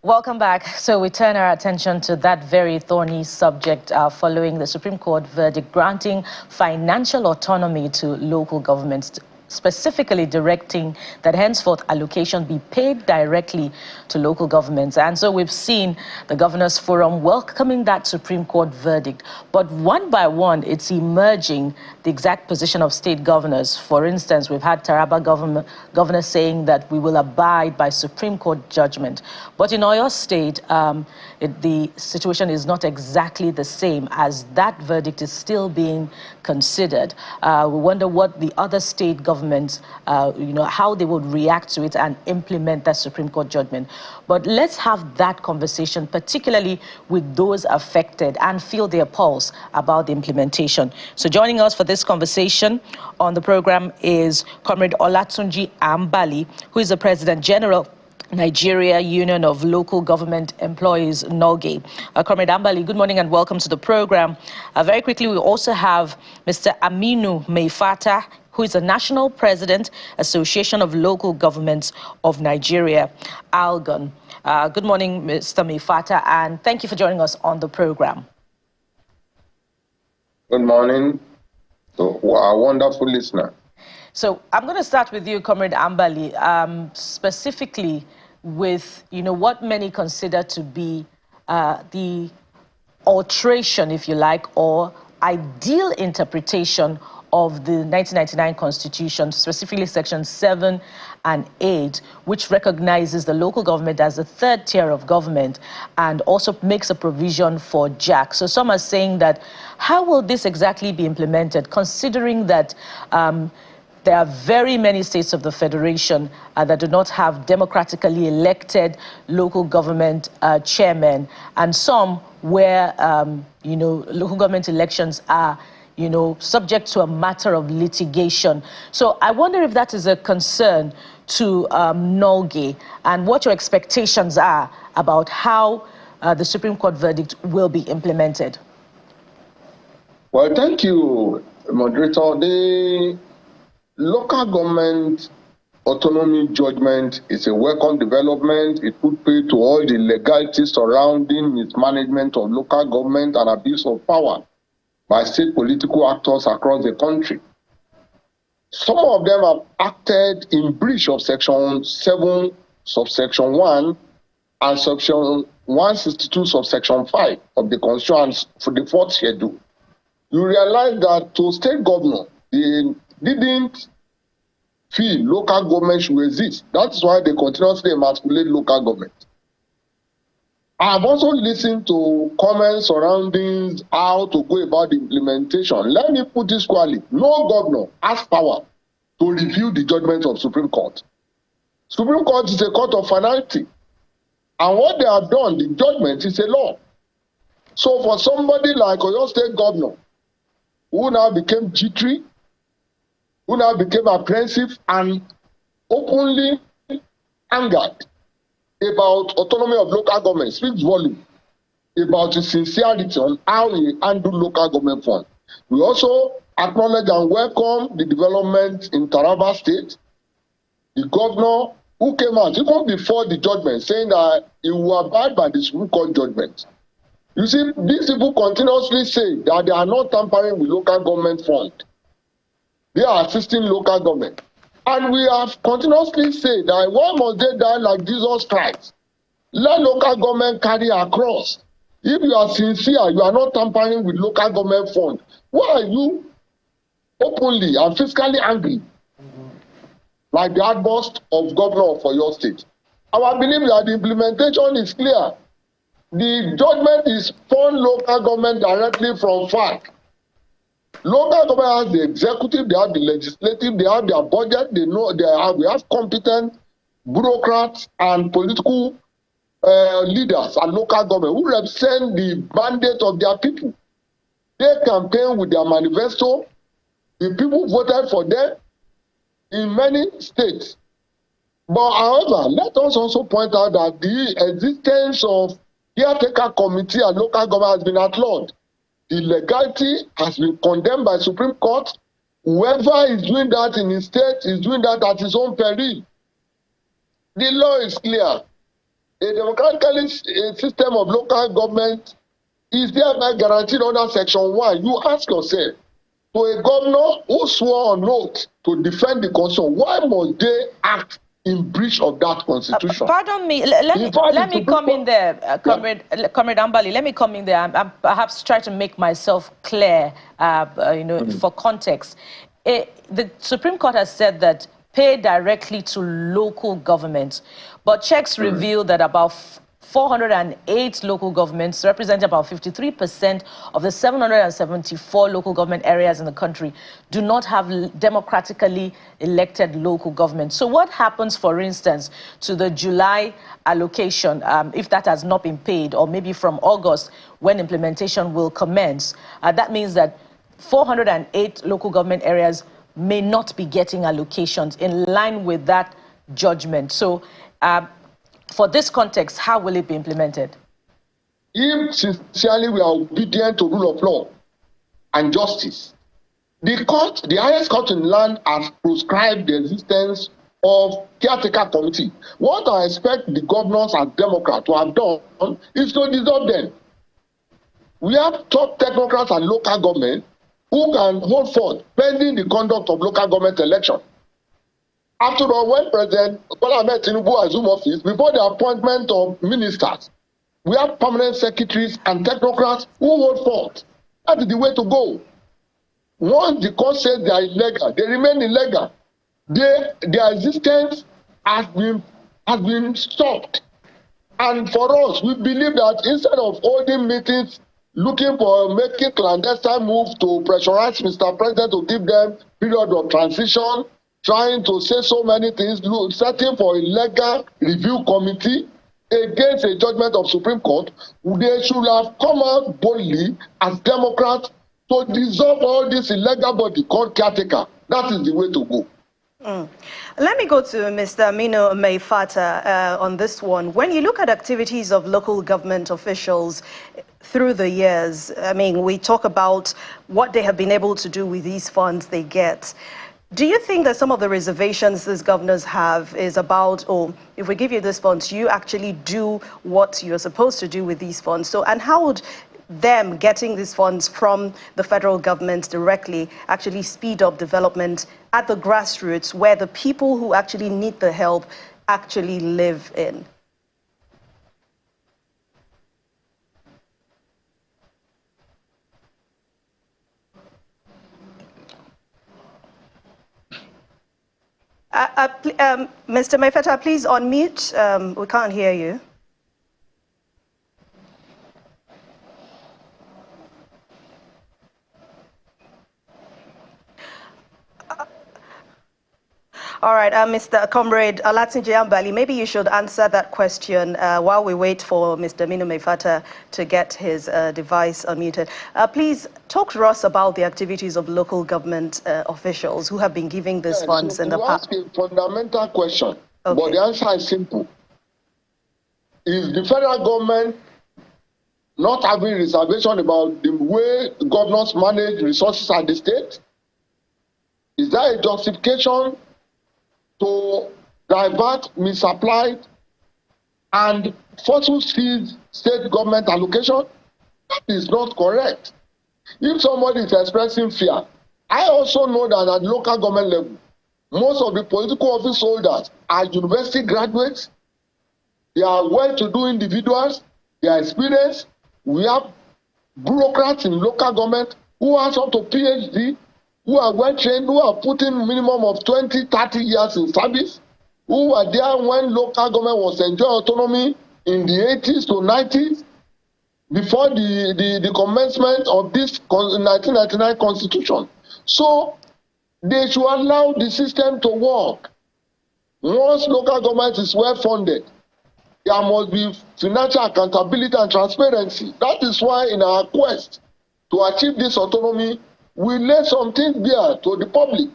Welcome back. So we turn our attention to that very thorny subject following the Supreme Court verdict granting financial autonomy to local governments, specifically directing that henceforth allocation be paid directly to local governments. And so we've seen the Governors Forum welcoming that Supreme Court verdict. But one by one, it's emerging the exact position of state governors. For instance, we've had Taraba governor saying that we will abide by Supreme Court judgment. But in Oyo State, the situation is not exactly the same, as that verdict is still being considered. We wonder what the other state governments, how they would react to it and implement that Supreme Court judgment. But let's have that conversation, particularly with those affected, and feel their pulse about the implementation. So joining us for this conversation on the program is Comrade Olatunji Ambali, who is the President General Nigeria Union of Local Government Employees, NULGE. Comrade Ambali, good morning and welcome to the program. Very quickly, we also have Mr. Aminu Meifata, who is the National President, Association of Local Governments of Nigeria, ALGON. Good morning, Mr. Meifata, and thank you for joining us on the program. Good morning to our wonderful listener. So I'm going to start with you, Comrade Ambali, specifically with, what many consider to be the alteration, if you like, or ideal interpretation of the 1999 Constitution, specifically Section 7 and 8, which recognizes the local government as a third tier of government and also makes a provision for JAC. So some are saying that, how will this exactly be implemented, considering that there are very many states of the Federation that do not have democratically elected local government chairmen, and some where, local government elections are subject to a matter of litigation. So I wonder if that is a concern to NULGE, and what your expectations are about how the Supreme Court verdict will be implemented. Well, thank you, moderator. The local government autonomy judgment is a welcome development. It would pay to all the legalities surrounding mismanagement of local government and abuse of power by state political actors across the country. Some of them have acted in breach of Section 7, subsection 1, and Section 162, subsection 5 of the Constitution for the 4th schedule. You realize that to state governor, they didn't feel local government should exist. That's why they continuously emasculate local government. I've also listened to comments surrounding how to go about the implementation. Let me put this squarely. No governor has power to review the judgment of Supreme Court. Supreme Court is a court of finality. And what they have done, the judgment is a law. So for somebody like Oyo State Governor, who now became jittery, who now became apprehensive and openly angered about autonomy of local government, speaks volume about his sincerity on how he handled local government funds. We also acknowledge and welcome the development in Taraba State. The governor who came out even before the judgment saying that he will abide by the Supreme Court judgment. You see, these people continuously say that they are not tampering with local government funds. They are assisting local government. And we have continuously said that why must they die like Jesus Christ? Let local government carry across. If you are sincere, you are not tampering with local government funds. Why are you openly and fiscally angry? Like the outburst of governor for your state. Our belief that the implementation is clear. The judgment is fund local government directly from FAC. Local government has the executive, they have the legislative, they have their budget, they know we have competent bureaucrats and political leaders and local government who represent the mandate of their people. They campaign with their manifesto. The people voted for them in many states. But however, let us also point out that the existence of caretaker committee and local government has been outlawed. The legality has been condemned by Supreme Court. Whoever is doing that in his state is doing that at his own peril. The law is clear. a democratically system of local government is thereby guaranteed under Section 1. You ask yourself, to a governor who swore on oath to defend the constitution, why must they act in breach of that constitution? Pardon me. Let me come in there, Comrade Ambali. Let me come in there. I'm perhaps trying to make myself clear, for context. The Supreme Court has said that pay directly to local governments, but checks reveal that about 408 local governments, representing about 53% of the 774 local government areas in the country, do not have democratically elected local governments. So what happens, for instance, to the July allocation, if that has not been paid, or maybe from August, when implementation will commence? That means that 408 local government areas may not be getting allocations in line with that judgment. So, for this context, how will it be implemented? If sincerely we are obedient to rule of law and justice, the court, the highest court in the land, has prescribed the existence of caretaker committee. What I expect the governors and Democrats to have done is to dissolve them. We have top technocrats and local government who can hold forth pending the conduct of local government election. After all, when President Bola Ahmed Tinubu assumed office, before the appointment of ministers, we have permanent secretaries and technocrats who hold forth. That is the way to go. Once the court says they are illegal, they remain illegal. Their existence has been stopped. And for us, we believe that instead of holding meetings, looking for making clandestine moves to pressurize Mr. President to give them period of transition, trying to say so many things, setting for a legal review committee against a judgment of Supreme Court, they should have come out boldly as Democrats to dissolve all this illegal body called caretaker. That is the way to go. Let me go to Mr. Aminu Maifata on this one. When you look at activities of local government officials through the years, I mean, we talk about what they have been able to do with these funds they get. Do you think that some of the reservations these governors have is about, oh, if we give you this funds, you actually do what you're supposed to do with these funds? So, and how would them getting these funds from the federal government directly actually speed up development at the grassroots, where the people who actually need the help actually live in? Mr. Maifata, please unmute. We can't hear you. All right, Mr. Comrade Olatunji Ambali, maybe you should answer that question while we wait for Mr. Aminu Maifata to get his device unmuted. Please talk to us about the activities of local government officials who have been giving these funds in the past. You ask a fundamental question, okay, but the answer is simple. Is the federal government not having reservation about the way governors manage resources at the state? Is that a justification to divert, misapplied, and forceful state government allocation? That is not correct. If somebody is expressing fear, I also know that at local government level, most of the political office holders are university graduates. They are well-to-do individuals. They are experienced. We have bureaucrats in local government who have up to PhD, who are well-trained, who are putting minimum of 20, 30 years in service, who were there when local government was enjoying autonomy in the 80s to 90s, before the commencement of this 1999 constitution. So they should allow the system to work. Once local government is well-funded, there must be financial accountability and transparency. That is why in our quest to achieve this autonomy, we lay some things bare to the public.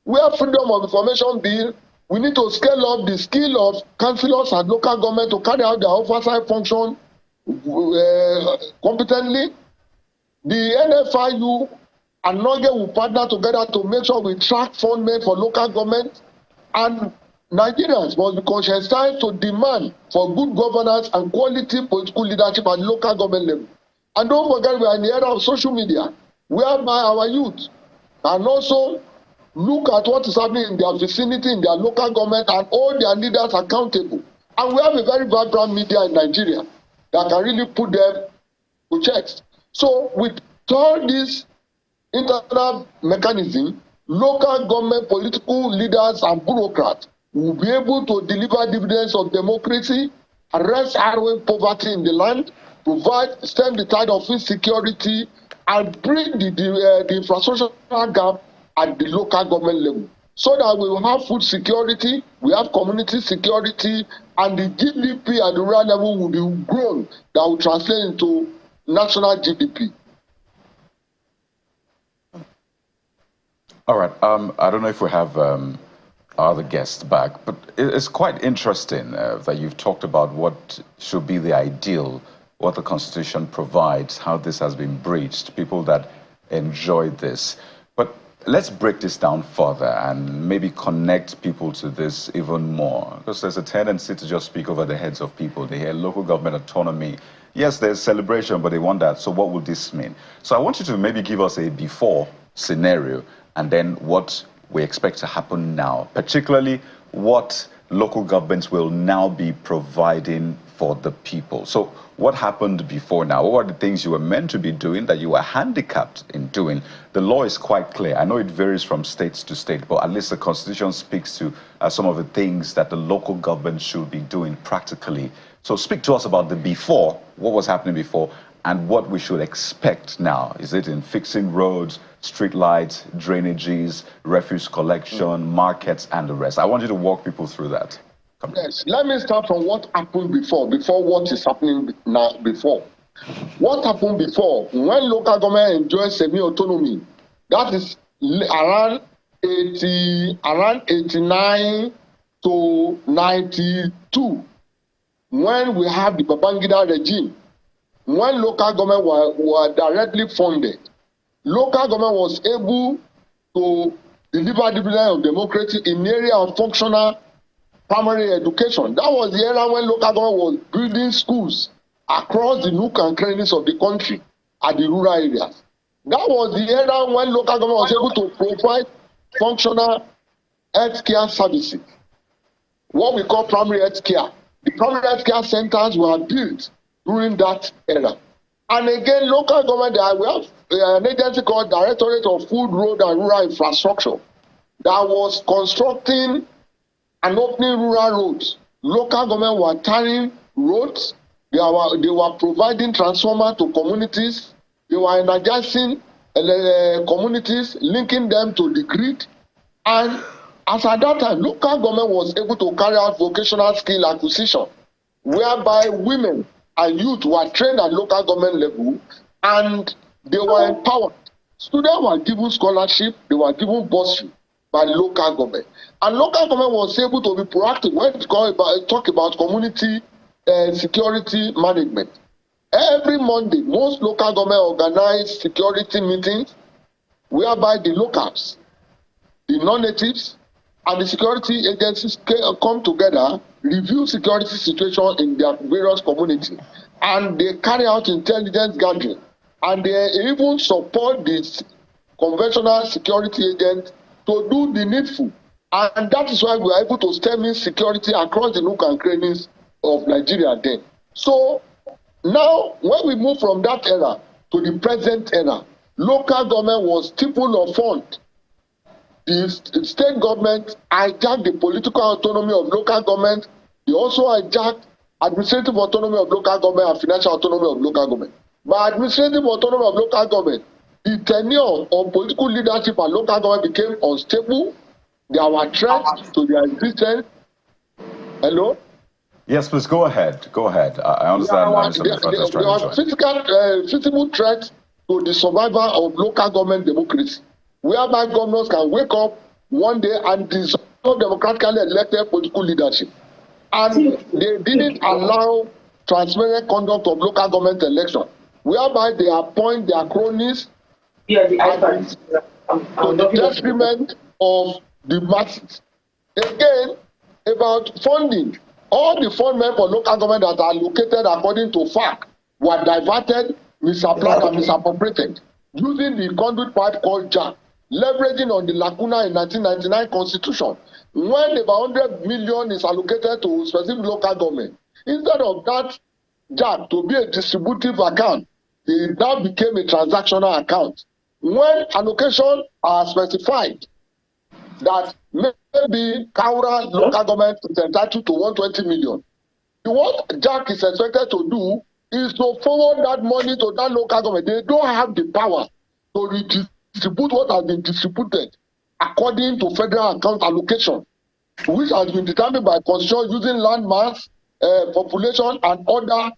We have freedom of information bill. We need to scale up the skill of councillors and local government to carry out their oversight function competently. The NFIU and NULGE will partner together to make sure we track fund made for local government. And Nigerians must be conscientized to demand for good governance and quality political leadership at local government level. And don't forget, we are in the era of social media, whereby our youth can also look at what is happening in their vicinity, in their local government, and hold their leaders accountable. And we have a very vibrant media in Nigeria that can really put them to checks. So with all this internal mechanism, local government political leaders and bureaucrats will be able to deliver dividends of democracy, arrest harrowing poverty in the land, stem the tide of insecurity, and bring the infrastructural gap at the local government level, so that we will have food security, we have community security, and the GDP at the rural level will be grown, that will translate into national GDP. All right. I don't know if we have other guests back, but it's quite interesting that you've talked about what should be the ideal, what the Constitution provides, how this has been breached, people that enjoy this. But let's break this down further and maybe connect people to this even more, because there's a tendency to just speak over the heads of people. They hear local government autonomy. Yes, there's celebration, but they want that. So what will this mean? So I want you to maybe give us a before scenario, and then what we expect to happen now, particularly what local governments will now be providing for the people. So what happened before now? What were the things you were meant to be doing that you were handicapped in doing? The law is quite clear. I know it varies from state to state, but at least the Constitution speaks to some of the things that the local government should be doing practically. So speak to us about the before, what was happening before, and what we should expect now. Is it in fixing roads, street lights, drainages, refuse collection, markets, and the rest? I want you to walk people through that. Yes, let me start from what happened before what is happening now before. What happened before, when local government enjoys semi-autonomy, that is around 89 to 92, when we have the Babangida regime, when local government were directly funded, local government was able to deliver dividend of democracy in the area of functional primary education. That was the era when local government was building schools across the nook and crannies of the country at the rural areas. That was the era when local government was able to provide functional healthcare services, what we call primary healthcare. The primary healthcare centers were built during that era. And again, local government, we have an agency called Directorate of Food, Road and Rural Infrastructure that was constructing and opening rural roads. Local government were tarring roads. They were providing transformer to communities. They were energizing communities, linking them to the grid. And as at that time, local government was able to carry out vocational skill acquisition, whereby women and youth were trained at local government level, and they were empowered. Students were given scholarship, they were given bursary by local government. And local government was able to be proactive when we talk about community security management. Every Monday, most local government organize security meetings whereby the locals, the non-natives, and the security agencies come together, review security situation in their various communities, and they carry out intelligence gathering, and they even support the conventional security agents to do the needful. And that is why we are able to stem in security across the nook and crannies of Nigeria then. So now, when we move from that era to the present era, local government was stippled of fund. The state government hijacked the political autonomy of local government. They also hijacked administrative autonomy of local government and financial autonomy of local government. By administrative autonomy of local government, the tenure of political leadership at local government became unstable. There were threats to their existence. Hello? Yes, please go ahead. Go ahead. I understand. There were physical threats to the survival of local government democracy, whereby governors can wake up one day and dissolve democratically elected political leadership. And they didn't allow transparent conduct of local government election, whereby they appoint their cronies to the detriment of the masses. Again, about funding. All the fund men for local government that are allocated according to FAC were diverted, misapplied, and misappropriated using the conduit part called JAC, leveraging on the lacuna in 1999 constitution. When about 100 million is allocated to specific local government, instead of that JAC to be a distributive account, it now became a transactional account. When allocations are specified that maybe Kaura local government is entitled to 120 million, what JAC is expected to do is to forward that money to that local government. They don't have the power to redistribute what has been distributed according to federal account allocation, which has been determined by constitution using land mass, population, and other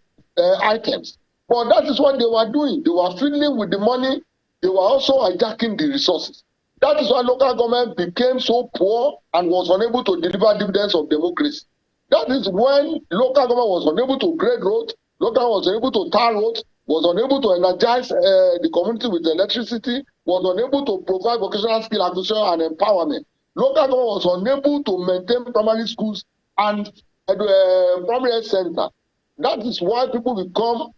items. But that is what they were doing. They were fiddling with the money. They were also hijacking the resources. That is why local government became so poor and was unable to deliver dividends of democracy. That is when local government was unable to grade roads, local was unable to tar roads, was unable to energize the community with electricity, was unable to provide vocational skill acquisition and empowerment. Local government was unable to maintain primary schools and primary health center. That is why people become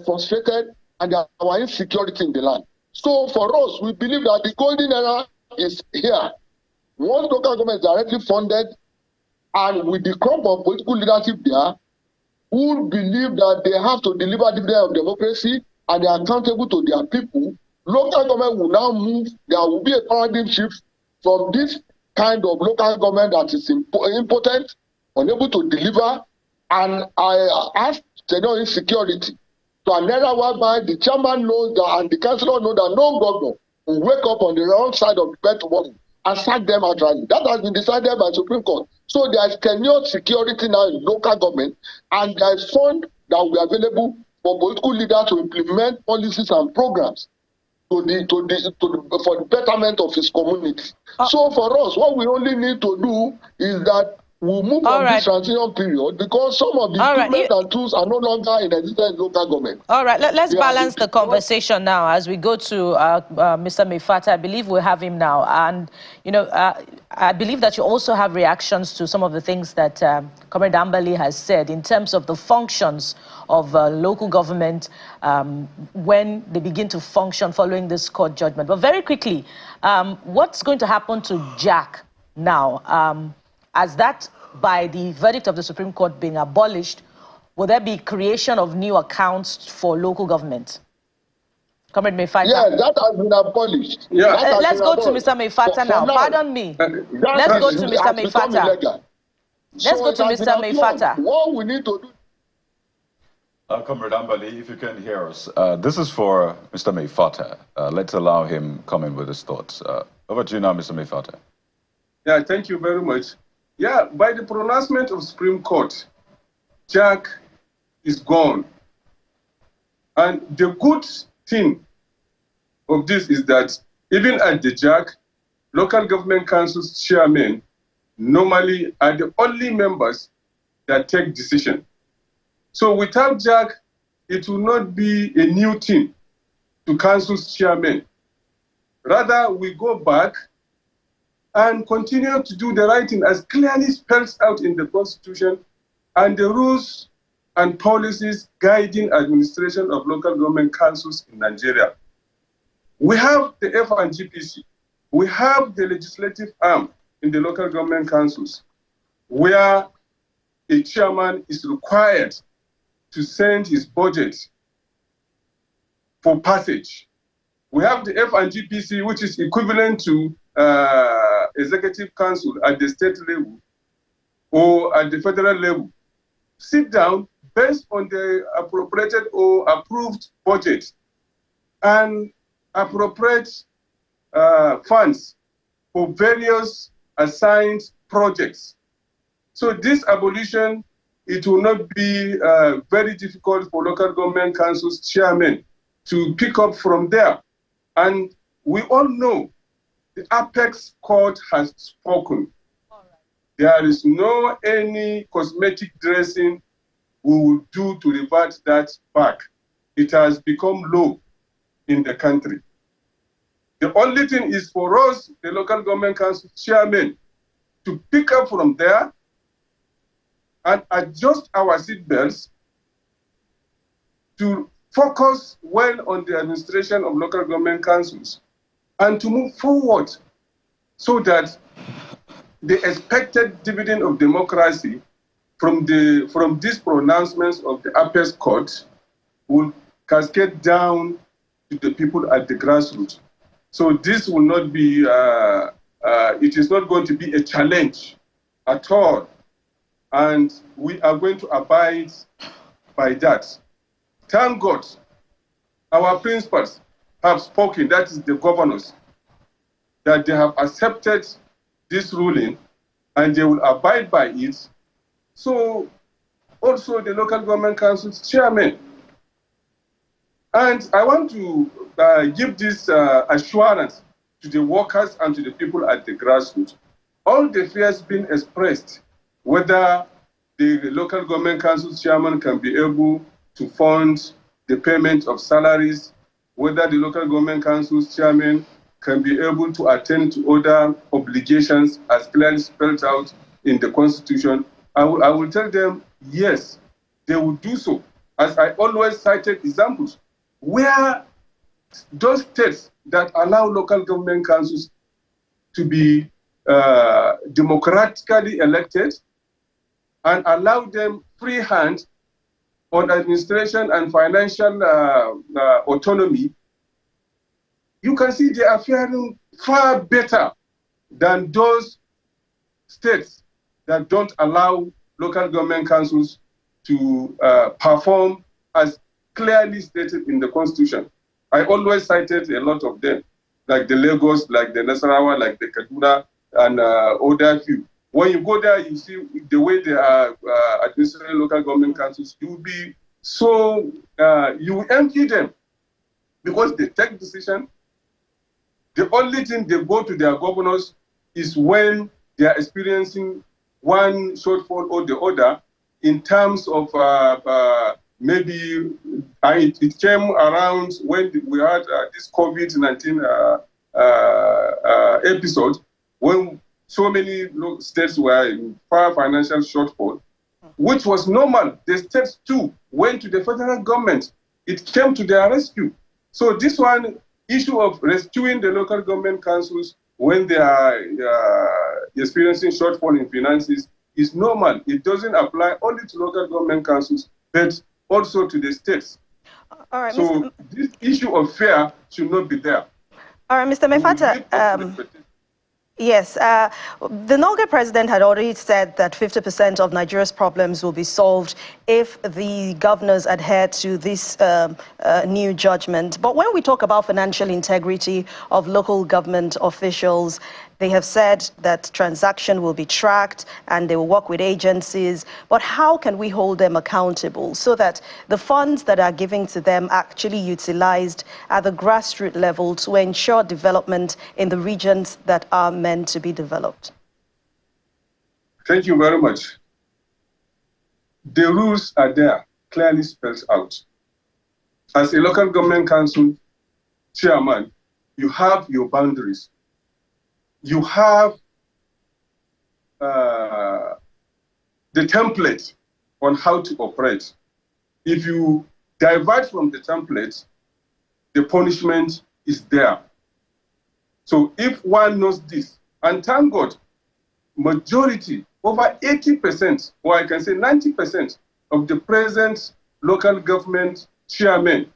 frustrated and there are insecurity in the land. So for us, we believe that the golden era is here. Once local government is directly funded and with the crop of political leadership there, who believe that they have to deliver dividend of democracy and they are accountable to their people, local government will now move. There will be a paradigm shift from this kind of local government that is impotent, unable to deliver, and I ask tenure insecurity to an era whereby the chairman knows that and the councillor knows that no governor will wake up on the wrong side of the bed tomorrow and sack them outright. That has been decided by Supreme Court. So there is tenure security now in local government, and there is fund that will be available for political leaders to implement policies and programs for the betterment of his community. So for us, what we only need to do is that we'll move on this transition period because some of the equipment and tools are no longer in existence in local government. All right, let's balance the conversation now as we go to Mr. Meifata. I believe we have him now. And, you know, I believe that you also have reactions to some of the things that Comrade Ambali has said in terms of the functions of local government when they begin to function following this court judgment. But very quickly, what's going to happen to JAC now? As that, by the verdict of the Supreme Court being abolished, will there be creation of new accounts for local government? Comrade Meifata. Yeah, that has been abolished. Yeah. Let's go to Mr. Meifata now. Pardon me. Let's go to Mr. Meifata. Let's go to Mr. Meifata. What we need to do. Comrade Ambali, if you can hear us, this is for Mr. Meifata. Let's allow him come in with his thoughts. Over to you now, Mr. Meifata. Yeah, thank you very much. Yeah, by the pronouncement of Supreme Court, JAC is gone. And the good thing of this is that even at the JAC, local government councils chairmen normally are the only members that take decision. So without JAC, it will not be a new thing to councils chairmen. Rather, we go back and continue to do the right thing as clearly spells out in the Constitution and the rules and policies guiding administration of local government councils in Nigeria. We have the F&GPC. We have the legislative arm in the local government councils where a chairman is required to send his budget for passage. We have the F&GPC, which is equivalent to executive council at the state level or at the federal level. Sit down based on the appropriated or approved budget and appropriate funds for various assigned projects. So this abolition, it will not be very difficult for local government councils chairmen to pick up from there. And we all know the Apex Court has spoken. There is no any cosmetic dressing we will do to revert that back. It has become law in the country. The only thing is for us, the local government council chairmen, to pick up from there and adjust our seatbelts to focus well on the administration of local government councils and to move forward so that the expected dividend of democracy from these pronouncements of the apex court will cascade down to the people at the grassroots. So this will not be, it is not going to be a challenge at all. And we are going to abide by that. Thank God, our principals have spoken, that is the governors, that they have accepted this ruling and they will abide by it. So also the local government council's chairman. And I want to give this assurance to the workers and to the people at the grassroots. All the fears being expressed, whether the local government council chairman can be able to fund the payment of salaries, whether the local government council chairman can be able to attend to other obligations as clearly spelled out in the Constitution, I will tell them, yes, they will do so. As I always cited examples, where those states that allow local government councils to be democratically elected and allow them free hand on administration and financial autonomy, you can see they are faring far better than those states that don't allow local government councils to perform as clearly stated in the Constitution. I always cited a lot of them, like the Lagos, like the Nasarawa, like the Kaduna, and other few. When you go there, you see the way they are administering local government councils. You will be so, you will envy them because they take decision. The only thing they go to their governors is when they are experiencing one shortfall or the other in terms of maybe it came around when we had this COVID-19 episode, when so many states were in far financial shortfall, which was normal. The states too went to the federal government. It came to their rescue. So this one issue of rescuing the local government councils when they are experiencing shortfall in finances is normal. It doesn't apply only to local government councils, but also to the states. All right, so this issue of fear should not be there. All right, Mr. Mefata. Yes, the NULGE president had already said that 50% of Nigeria's problems will be solved if the governors adhere to this new judgment. But when we talk about financial integrity of local government officials, they have said that transaction will be tracked and they will work with agencies. But how can we hold them accountable so that the funds that are given to them are actually utilized at the grassroots level to ensure development in the regions that are meant to be developed? Thank you very much. The rules are there, clearly spelled out. As a local government council chairman, you have your boundaries. You have the template on how to operate. If you divert from the template, the punishment is there. So if one knows this, and thank God, majority, over 80%, or I can say 90% of the present local government chairmen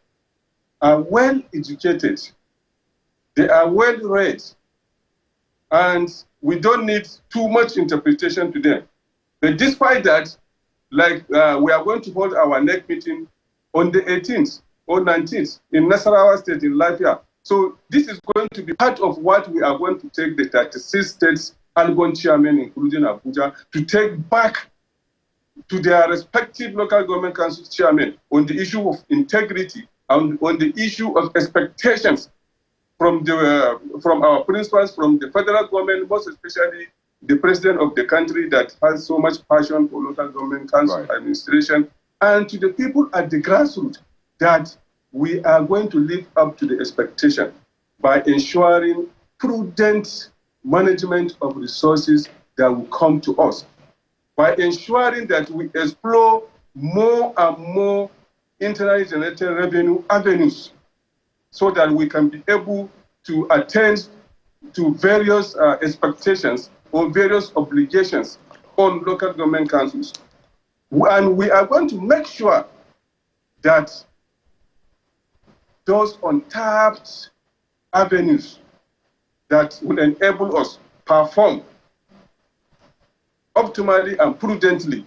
are well educated. They are well read. And we don't need too much interpretation to them. But despite that, like we are going to hold our next meeting on the 18th or 19th in Nasarawa State in Lafia. So this is going to be part of what we are going to take the 36 states ALGON chairmen, including Abuja, to take back to their respective local government council chairmen on the issue of integrity and on the issue of expectations from our principals, from the federal government, most especially the president of the country that has so much passion for local government council administration, and to the people at the grassroots that we are going to live up to the expectation by ensuring prudent management of resources that will come to us by ensuring that we explore more and more internally generated revenue avenues so that we can be able to attend to various expectations or various obligations on local government councils. And we are going to make sure that those untapped avenues that will enable us perform optimally and prudently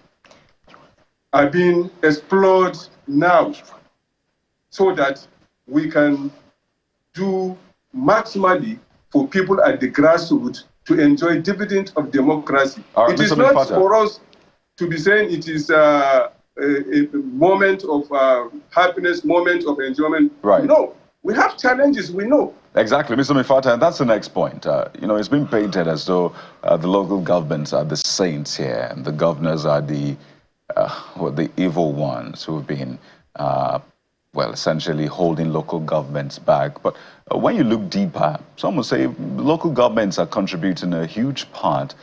are being explored now so that we can do maximally for people at the grassroots to enjoy dividends of democracy. Right, it is not for us to be saying it is a moment of happiness, moment of enjoyment. Right. No, we have challenges, we know. Exactly, Mr. Mifata, and that's the next point. You know, it's been painted as though the local governments are the saints here, and the governors are the evil ones who have been, well, essentially holding local governments back. But when you look deeper, some will say local governments are contributing a huge part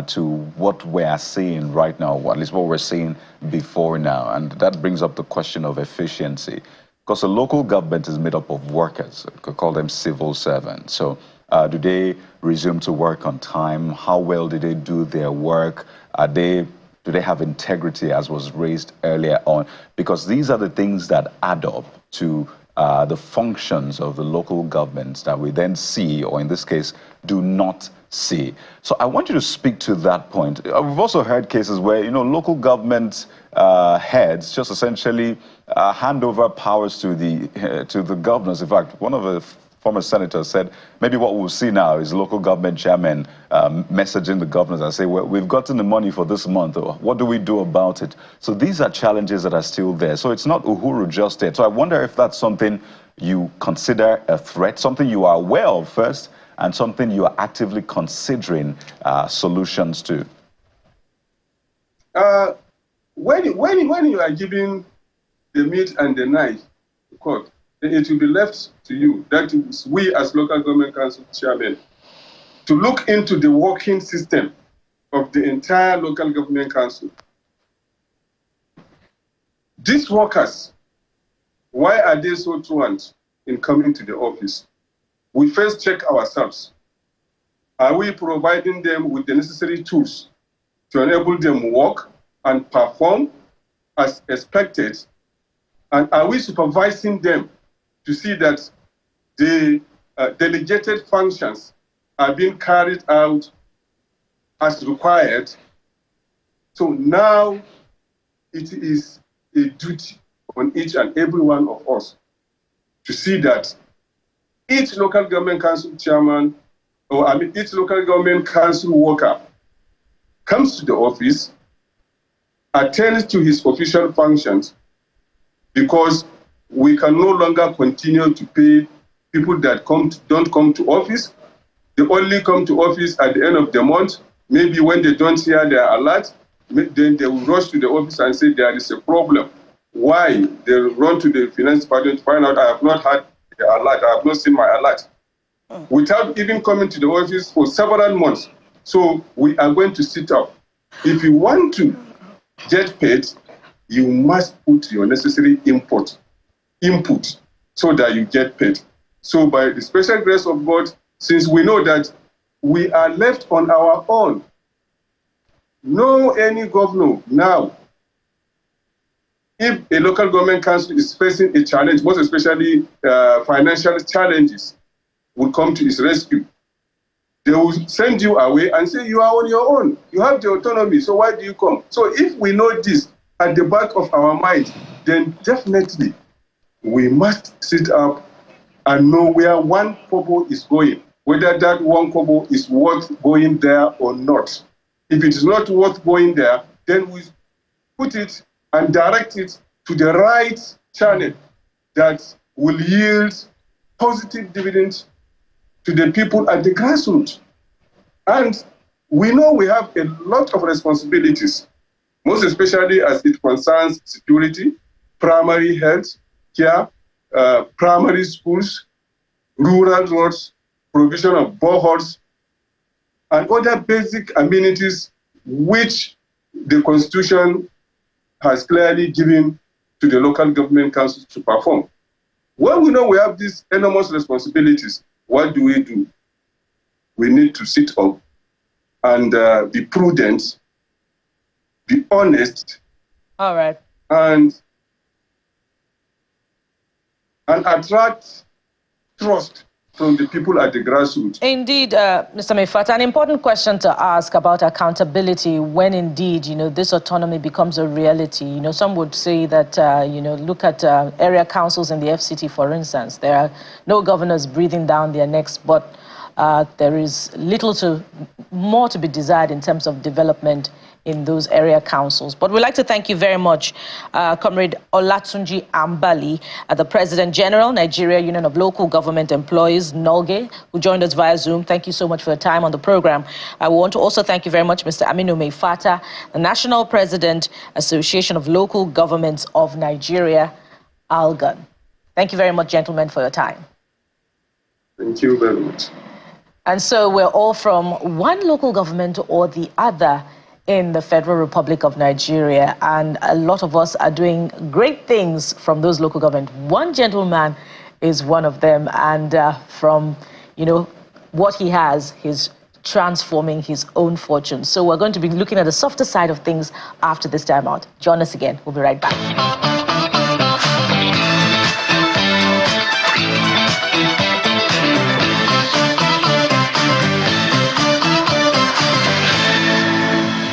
to what we are seeing right now, or at least what we're seeing before now. And that brings up the question of efficiency. Because a local government is made up of workers, you could call them civil servants. So do they resume to work on time? How well do they do their work? Do they have integrity, as was raised earlier on? Because these are the things that add up to the functions of the local governments that we then see, or in this case, do not see. So I want you to speak to that point. We've also heard cases where, you know, local government heads just essentially hand over powers to the governors. In fact, one of the former senators said maybe what we'll see now is local government chairmen messaging the governors and say, well, we've gotten the money for this month. What do we do about it? So these are challenges that are still there. So it's not Uhuru just yet. So I wonder if that's something you consider a threat, something you are aware of first, and something you are actively considering solutions to. When you are giving the meat and the knife to court, it will be left to you, that is we as local government council chairmen, to look into the working system of the entire local government council. These workers, why are they so truant in coming to the office? We first check ourselves. Are we providing them with the necessary tools to enable them to work and perform as expected? And are we supervising them to see that the delegated functions are being carried out as required? So now it is a duty on each and every one of us to see that each local government council chairman, or each local government council worker comes to the office, attends to his official functions, because we can no longer continue to pay people that don't come to office. They only come to office at the end of the month. Maybe when they don't hear their alert, then they will rush to the office and say there is a problem. Why? They run to the finance department to find out, I have not had the alert, I have not seen my alert, without even coming to the office for several months. So we are going to sit up. If you want to get paid, you must put your necessary input so that you get paid. So by the special grace of God, since we know that we are left on our own, no any governor now, if a local government council is facing a challenge, most especially financial challenges, will come to its rescue. They will send you away and say, you are on your own. You have the autonomy, so why do you come? So if we know this at the back of our mind, then definitely we must sit up and know where one kobo is going, whether that one kobo is worth going there or not. If it is not worth going there, then we put it and direct it to the right channel that will yield positive dividends to the people at the grassroots. And we know we have a lot of responsibilities, most especially as it concerns security, primary health care, primary schools, rural roads, provision of boreholes, and other basic amenities which the Constitution has clearly given to the local government councils to perform. When we know we have these enormous responsibilities, what do? We need to sit up and be prudent, be honest, all right, and attract trust from the people at the grassroots. Indeed, Mr. Meifata, an important question to ask about accountability when indeed, this autonomy becomes a reality. Some would say that, look at area councils in the FCT, for instance. There are no governors breathing down their necks, but there is more to be desired in terms of development in those area councils. But we'd like to thank you very much, Comrade Olatunji Ambali, the President General, Nigeria Union of Local Government Employees, NULGE, who joined us via Zoom. Thank you so much for your time on the program. I want to also thank you very much, Mr. Aminu Meifata, the National President, Association of Local Governments of Nigeria, ALGON. Thank you very much, gentlemen, for your time. Thank you very much. And so we're all from one local government or the other in the Federal Republic of Nigeria, and a lot of us are doing great things from those local government. One gentleman is one of them, and from what he has, he's transforming his own fortune. So we're going to be looking at the softer side of things after this time out. Join us again. We'll be right back.